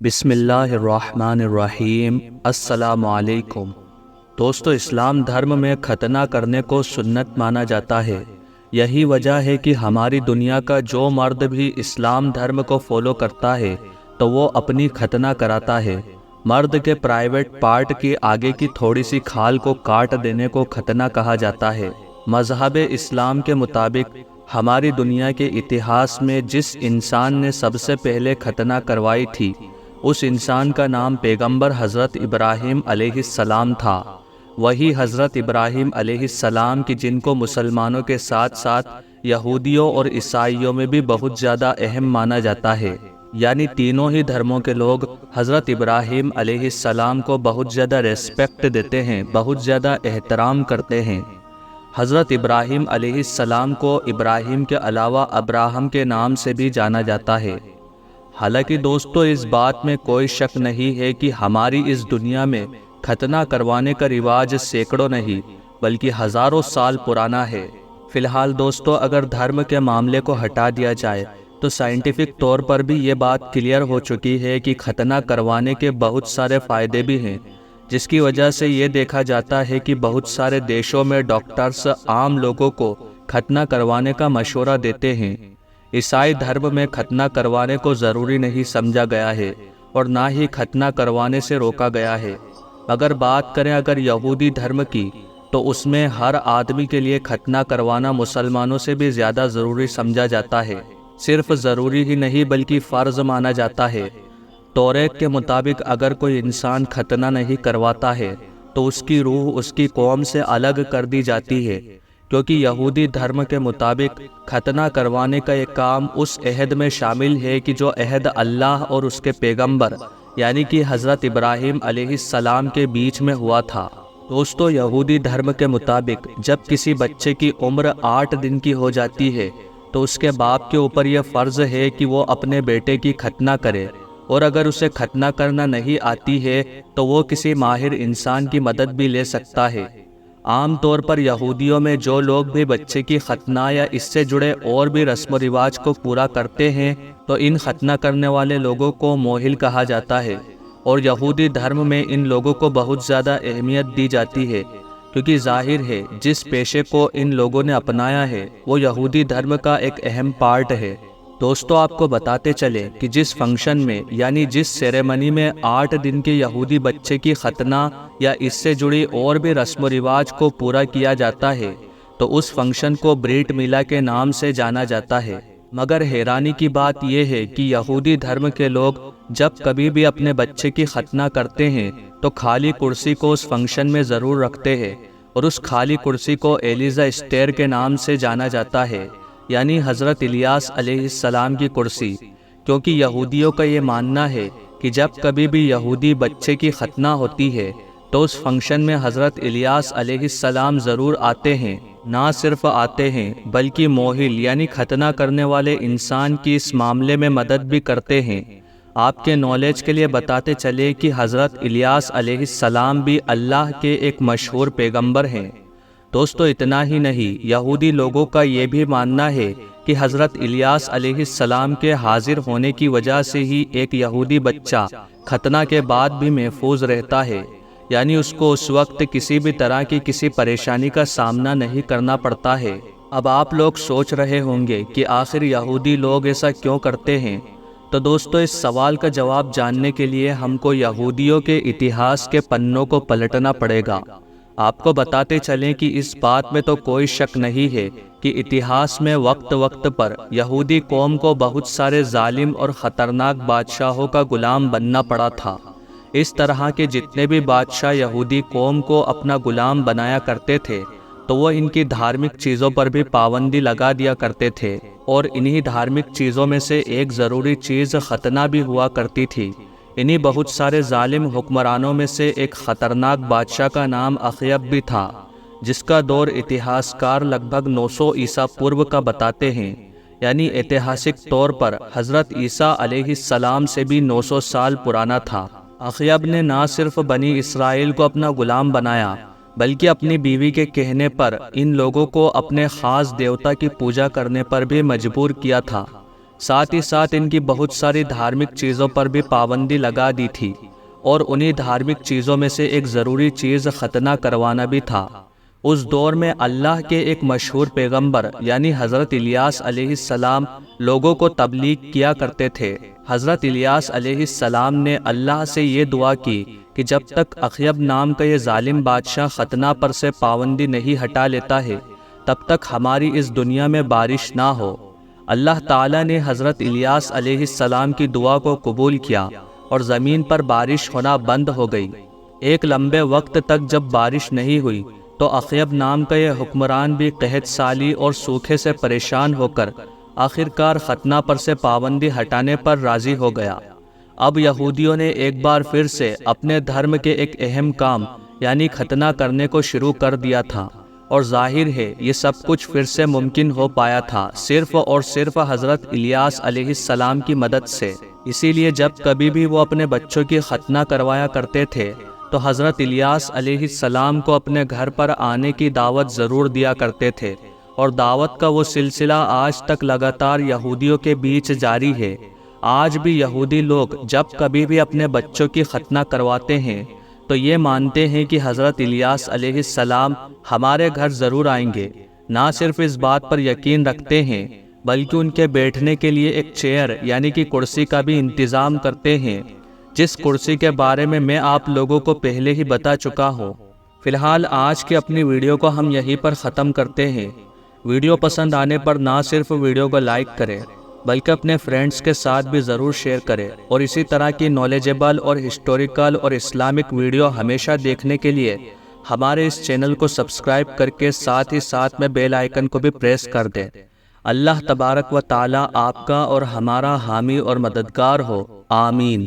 بسم اللہ الرحمن الرحیم۔ السلام علیکم دوستو، اسلام دھرم میں ختنہ کرنے کو سنت مانا جاتا ہے۔ یہی وجہ ہے کہ ہماری دنیا کا جو مرد بھی اسلام دھرم کو فالو کرتا ہے تو وہ اپنی ختنہ کراتا ہے۔ مرد کے پرائیویٹ پارٹ کی آگے کی تھوڑی سی کھال کو کاٹ دینے کو ختنہ کہا جاتا ہے۔ مذہب اسلام کے مطابق ہماری دنیا کے اتہاس میں جس انسان نے سب سے پہلے ختنہ کروائی تھی اس انسان کا نام پیغمبر حضرت ابراہیم علیہ السلام تھا۔ وہی حضرت ابراہیم علیہ السلام کی جن کو مسلمانوں کے ساتھ ساتھ یہودیوں اور عیسائیوں میں بھی بہت زیادہ اہم مانا جاتا ہے، یعنی تینوں ہی دھرموں کے لوگ حضرت ابراہیم علیہ السلام کو بہت زیادہ ریسپیکٹ دیتے ہیں، بہت زیادہ احترام کرتے ہیں۔ حضرت ابراہیم علیہ السلام کو ابراہیم کے علاوہ ابراہم کے نام سے بھی جانا جاتا ہے۔ حالانکہ دوستو، اس بات میں کوئی شک نہیں ہے کہ ہماری اس دنیا میں ختنہ کروانے کا رواج سینکڑوں نہیں بلکہ ہزاروں سال پرانا ہے۔ فی الحال دوستو، اگر دھرم کے معاملے کو ہٹا دیا جائے تو سائنٹیفک طور پر بھی یہ بات کلیئر ہو چکی ہے کہ ختنہ کروانے کے بہت سارے فائدے بھی ہیں، جس کی وجہ سے یہ دیکھا جاتا ہے کہ بہت سارے دیشوں میں ڈاکٹرز عام لوگوں کو ختنہ کروانے کا مشورہ دیتے ہیں۔ عیسائی دھرم میں ختنہ کروانے کو ضروری نہیں سمجھا گیا ہے اور نہ ہی ختنہ کروانے سے روکا گیا ہے۔ اگر بات کریں اگر یہودی دھرم کی تو اس میں ہر آدمی کے لیے ختنہ کروانا مسلمانوں سے بھی زیادہ ضروری سمجھا جاتا ہے۔ صرف ضروری ہی نہیں بلکہ فرض مانا جاتا ہے۔ توریت کے مطابق اگر کوئی انسان ختنہ نہیں کرواتا ہے تو اس کی روح اس کی قوم سے الگ کر دی جاتی ہے، کیونکہ یہودی دھرم کے مطابق ختنہ کروانے کا یہ کام اس عہد میں شامل ہے کہ جو عہد اللہ اور اس کے پیغمبر یعنی کہ حضرت ابراہیم علیہ السلام کے بیچ میں ہوا تھا۔ دوستو، یہودی دھرم کے مطابق جب کسی بچے کی عمر 8 دن کی ہو جاتی ہے تو اس کے باپ کے اوپر یہ فرض ہے کہ وہ اپنے بیٹے کی ختنہ کرے، اور اگر اسے ختنہ کرنا نہیں آتی ہے تو وہ کسی ماہر انسان کی مدد بھی لے سکتا ہے۔ عام طور پر یہودیوں میں جو لوگ بھی بچے کی ختنہ یا اس سے جڑے اور بھی رسم و رواج کو پورا کرتے ہیں تو ان ختنہ کرنے والے لوگوں کو موہل کہا جاتا ہے، اور یہودی دھرم میں ان لوگوں کو بہت زیادہ اہمیت دی جاتی ہے، کیونکہ ظاہر ہے جس پیشے کو ان لوگوں نے اپنایا ہے وہ یہودی دھرم کا ایک اہم پارٹ ہے۔ دوستو، آپ کو بتاتے چلیں کہ جس فنکشن میں یعنی جس سیریمنی میں 8 دن کے یہودی بچے کی ختنہ یا اس سے جڑی اور بھی رسم و رواج کو پورا کیا جاتا ہے تو اس فنکشن کو بریٹ میلا کے نام سے جانا جاتا ہے۔ مگر حیرانی کی بات یہ ہے کہ یہودی دھرم کے لوگ جب کبھی بھی اپنے بچے کی ختنہ کرتے ہیں تو خالی کرسی کو اس فنکشن میں ضرور رکھتے ہیں، اور اس خالی کرسی کو ایلیزا اسٹیر کے نام سے جانا جاتا ہے، یعنی حضرت الیاس علیہ السلام کی کرسی، کیونکہ یہودیوں کا یہ ماننا ہے کہ جب کبھی بھی یہودی بچے کی ختنہ ہوتی ہے تو اس فنکشن میں حضرت الیاس علیہ السلام ضرور آتے ہیں۔ نہ صرف آتے ہیں بلکہ موہل یعنی ختنہ کرنے والے انسان کی اس معاملے میں مدد بھی کرتے ہیں۔ آپ کے نالج کے لیے بتاتے چلے کہ حضرت الیاس علیہ السلام بھی اللہ کے ایک مشہور پیغمبر ہیں۔ دوستو، اتنا ہی نہیں، یہودی لوگوں کا یہ بھی ماننا ہے کہ حضرت الیاس علیہ السلام کے حاضر ہونے کی وجہ سے ہی ایک یہودی بچہ ختنہ کے بعد بھی محفوظ رہتا ہے، یعنی اس کو اس وقت کسی بھی طرح کی کسی پریشانی کا سامنا نہیں کرنا پڑتا ہے۔ اب آپ لوگ سوچ رہے ہوں گے کہ آخر یہودی لوگ ایسا کیوں کرتے ہیں؟ تو دوستو، اس سوال کا جواب جاننے کے لیے ہم کو یہودیوں کے اتہاس کے پنوں کو پلٹنا پڑے گا۔ آپ کو بتاتے چلیں کہ اس بات میں تو کوئی شک نہیں ہے کہ اتہاس میں وقت وقت پر یہودی قوم کو بہت سارے ظالم اور خطرناک بادشاہوں کا غلام بننا پڑا تھا۔ اس طرح کے جتنے بھی بادشاہ یہودی قوم کو اپنا غلام بنایا کرتے تھے تو وہ ان کی دھارمک چیزوں پر بھی پابندی لگا دیا کرتے تھے، اور انہی دھارمک چیزوں میں سے ایک ضروری چیز ختنہ بھی ہوا کرتی تھی۔ انہی بہت سارے ظالم حکمرانوں میں سے ایک خطرناک بادشاہ کا نام اخیب بھی تھا، جس کا دور اتہاس کار لگ بھگ 900 عیسیٰ پورو کا بتاتے ہیں، یعنی ایتہاسک طور پر حضرت عیسیٰ علیہ السلام سے بھی 900 سال پرانا تھا۔ اخیب نے نہ صرف بنی اسرائیل کو اپنا غلام بنایا بلکہ اپنی بیوی کے کہنے پر ان لوگوں کو اپنے خاص دیوتا کی پوجا کرنے پر بھی مجبور کیا تھا۔ ساتھ ہی ساتھ ان کی بہت ساری دھارمک چیزوں پر بھی پابندی لگا دی تھی، اور انہی دھارمک چیزوں میں سے ایک ضروری چیز ختنہ کروانا بھی تھا۔ اس دور میں اللہ کے ایک مشہور پیغمبر یعنی حضرت الیاس علیہ السلام لوگوں کو تبلیغ کیا کرتے تھے۔ حضرت الیاس علیہ السلام نے اللہ سے یہ دعا کی کہ جب تک اخیب نام کا یہ ظالم بادشاہ ختنہ پر سے پابندی نہیں ہٹا لیتا ہے تب تک ہماری اس دنیا میں بارش نہ ہو۔ اللہ تعالیٰ نے حضرت الیاس علیہ السلام کی دعا کو قبول کیا اور زمین پر بارش ہونا بند ہو گئی۔ ایک لمبے وقت تک جب بارش نہیں ہوئی تو اخیب نام کا یہ حکمران بھی قحط سالی اور سوکھے سے پریشان ہو کر آخرکار ختنہ پر سے پابندی ہٹانے پر راضی ہو گیا۔ اب یہودیوں نے ایک بار پھر سے اپنے دھرم کے ایک اہم کام یعنی ختنہ کرنے کو شروع کر دیا تھا، اور ظاہر ہے یہ سب کچھ پھر سے ممکن ہو پایا تھا صرف اور صرف حضرت الیاس علیہ السلام کی مدد سے۔ اسی لیے جب کبھی بھی وہ اپنے بچوں کی ختنہ کروایا کرتے تھے تو حضرت الیاس علیہ السلام کو اپنے گھر پر آنے کی دعوت ضرور دیا کرتے تھے، اور دعوت کا وہ سلسلہ آج تک لگاتار یہودیوں کے بیچ جاری ہے۔ آج بھی یہودی لوگ جب کبھی بھی اپنے بچوں کی ختنہ کرواتے ہیں تو یہ مانتے ہیں کہ حضرت الیاس علیہ السلام ہمارے گھر ضرور آئیں گے۔ نہ صرف اس بات پر یقین رکھتے ہیں بلکہ ان کے بیٹھنے کے لیے ایک چیئر یعنی کہ کرسی کا بھی انتظام کرتے ہیں، جس کرسی کے بارے میں آپ لوگوں کو پہلے ہی بتا چکا ہوں۔ فی الحال آج کی اپنی ویڈیو کو ہم یہیں پر ختم کرتے ہیں۔ ویڈیو پسند آنے پر نہ صرف ویڈیو کو لائک کریں بلکہ اپنے فرینڈز کے ساتھ بھی ضرور شیئر کریں، اور اسی طرح کی نالجیبل اور ہسٹوریکل اور اسلامک ویڈیو ہمیشہ دیکھنے کے لیے ہمارے اس چینل کو سبسکرائب کر کے ساتھ ہی ساتھ میں بیل آئیکن کو بھی پریس کر دیں۔ اللہ تبارک و تعالی آپ کا اور ہمارا حامی اور مددگار ہو، آمین۔